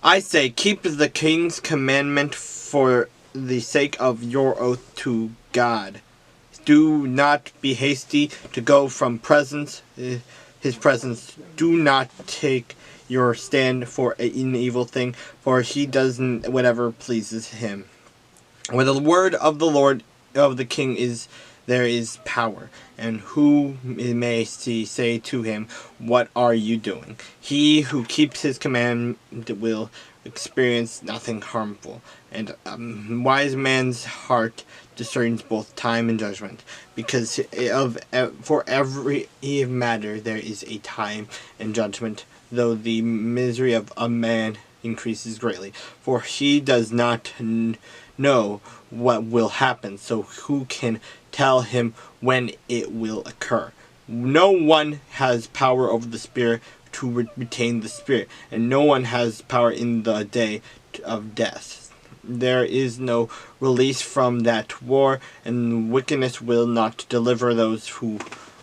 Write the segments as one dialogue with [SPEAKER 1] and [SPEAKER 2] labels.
[SPEAKER 1] I say, keep the king's commandment for the sake of your oath to God. Do not be hasty to go from his presence. Do not take your stand for an evil thing, for he does whatever pleases him. Where the word of the Lord of the king is, there is power. And who may say to him, what are you doing? He who keeps his command will experience nothing harmful. And wise man's heart discerns both time and judgment, because for every matter there is a time and judgment, though the misery of a man increases greatly, for he does not know what will happen, so who can tell him when it will occur? No one has power over the spirit to retain the spirit, and no one has power in the day of death. There is no release from that war, and wickedness will not deliver those who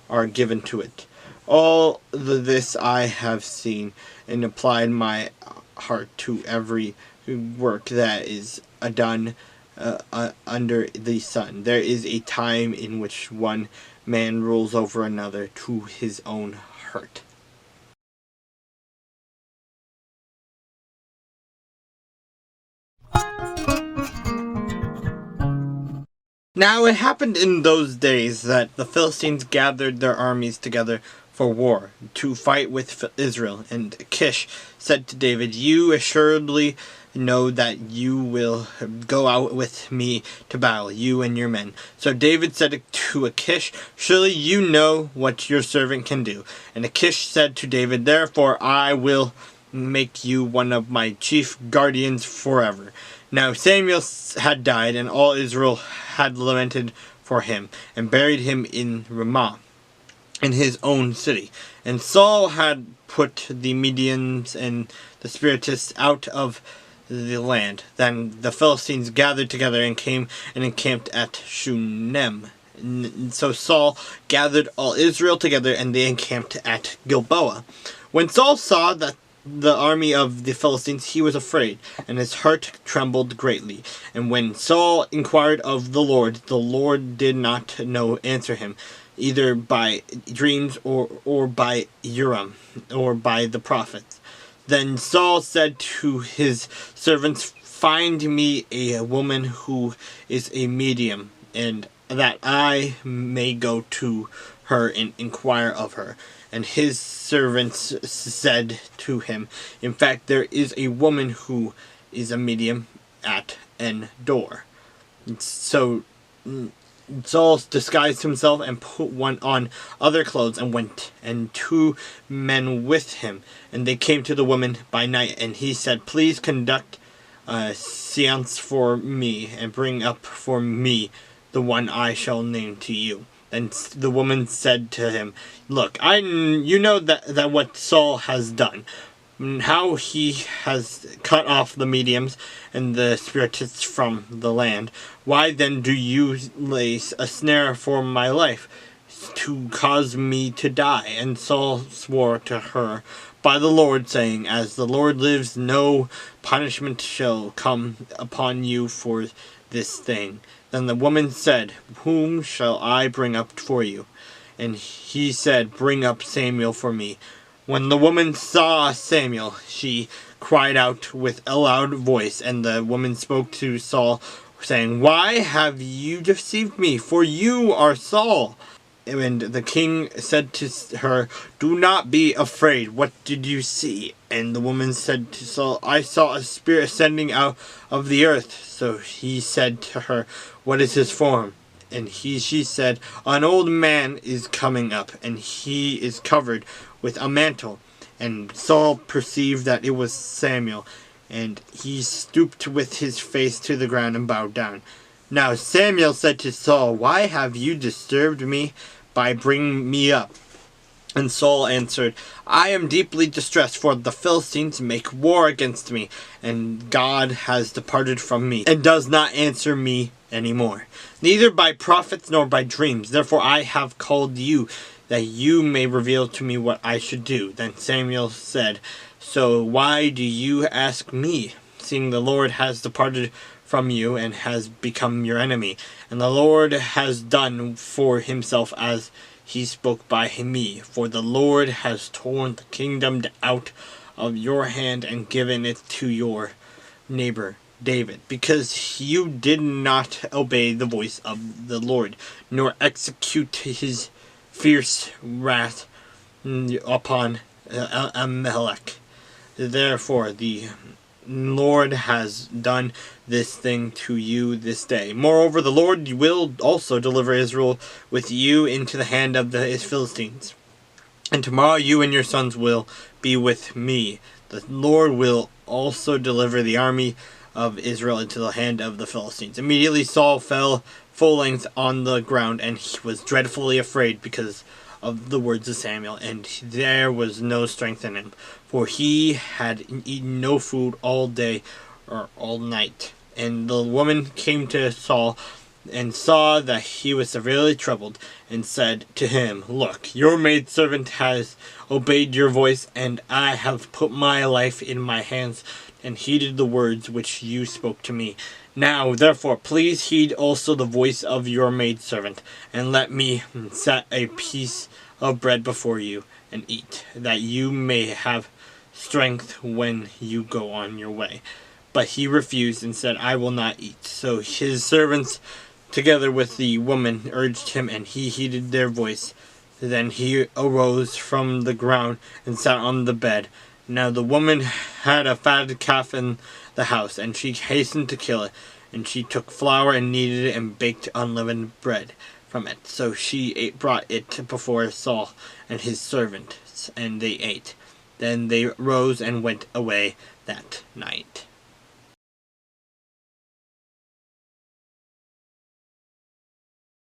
[SPEAKER 1] are given to it. All this I have seen, and applied my heart to every work that is done under the sun. There is a time in which one man rules over another to his own hurt. Now it happened in those days that the Philistines gathered their armies together for war, to fight with Israel. And Achish said to David, you assuredly know that you will go out with me to battle, you and your men. So David said to Achish, surely you know what your servant can do. And Achish said to David, therefore I will make you one of my chief guardians forever. Now Samuel had died, and all Israel had lamented for him, and buried him in Ramah, in his own city. And Saul had put the Medians and the Spiritists out of the land. Then the Philistines gathered together and came and encamped at Shunem. So Saul gathered all Israel together, and they encamped at Gilboa. When Saul saw that the army of the Philistines, he was afraid, and his heart trembled greatly. And when Saul inquired of the Lord did not answer him, either by dreams or by Urim, or by the prophets. Then Saul said to his servants, find me a woman who is a medium, and that I may go to her and inquire of her. And his servants said to him, in fact, there is a woman who is a medium at Endor. So Saul disguised himself and put on other clothes and went, and 2 men with him. And they came to the woman by night, and he said, please conduct a seance for me, and bring up for me the one I shall name to you. And the woman said to him, look, you know that what Saul has done, how he has cut off the mediums and the spiritists from the land. Why then do you lay a snare for my life, to cause me to die? And Saul swore to her by the Lord, saying, as the Lord lives, no punishment shall come upon you for this thing. Then the woman said, whom shall I bring up for you? And he said, bring up Samuel for me. When the woman saw Samuel, she cried out with a loud voice, and the woman spoke to Saul, saying, why have you deceived me? For you are Saul. And the king said to her, do not be afraid. What did you see? And the woman said to Saul, I saw a spirit ascending out of the earth. So he said to her, what is his form? And she said, an old man is coming up, and he is covered with a mantle. And Saul perceived that it was Samuel, and he stooped with his face to the ground and bowed down. Now Samuel said to Saul, why have you disturbed me by bringing me up? And Saul answered, I am deeply distressed, for the Philistines make war against me, and God has departed from me, and does not answer me any more, neither by prophets nor by dreams. Therefore I have called you, that you may reveal to me what I should do." Then Samuel said, "So why do you ask me, seeing the Lord has departed from you and has become your enemy? And the Lord has done for himself as he spoke by me. For the Lord has torn the kingdom out of your hand and given it to your neighbor David, because you did not obey the voice of the Lord, nor execute his fierce wrath upon Amalek. Therefore the Lord has done this thing to you this day. Moreover, the Lord will also deliver Israel with you into the hand of the Philistines. And tomorrow you and your sons will be with me. The Lord will also deliver the army of Israel into the hand of the Philistines." Immediately Saul fell full length on the ground, and he was dreadfully afraid because of the words of Samuel, and there was no strength in him, for he had eaten no food all day or all night. And the woman came to Saul and saw that he was severely troubled, and said to him, "Look, your maidservant has obeyed your voice, and I have put my life in my hands and heeded the words which you spoke to me. Now, therefore, please heed also the voice of your maidservant, and let me set a piece of bread before you, and eat, that you may have strength when you go on your way." But he refused and said, "I will not eat." So his servants, together with the woman, urged him, and he heeded their voice. Then he arose from the ground and sat on the bed. Now the woman had a fatted calf in the house, and she hastened to kill it. And she took flour and kneaded it and baked unleavened bread from it. So she brought it before Saul and his servants, and they ate. Then they rose and went away that night.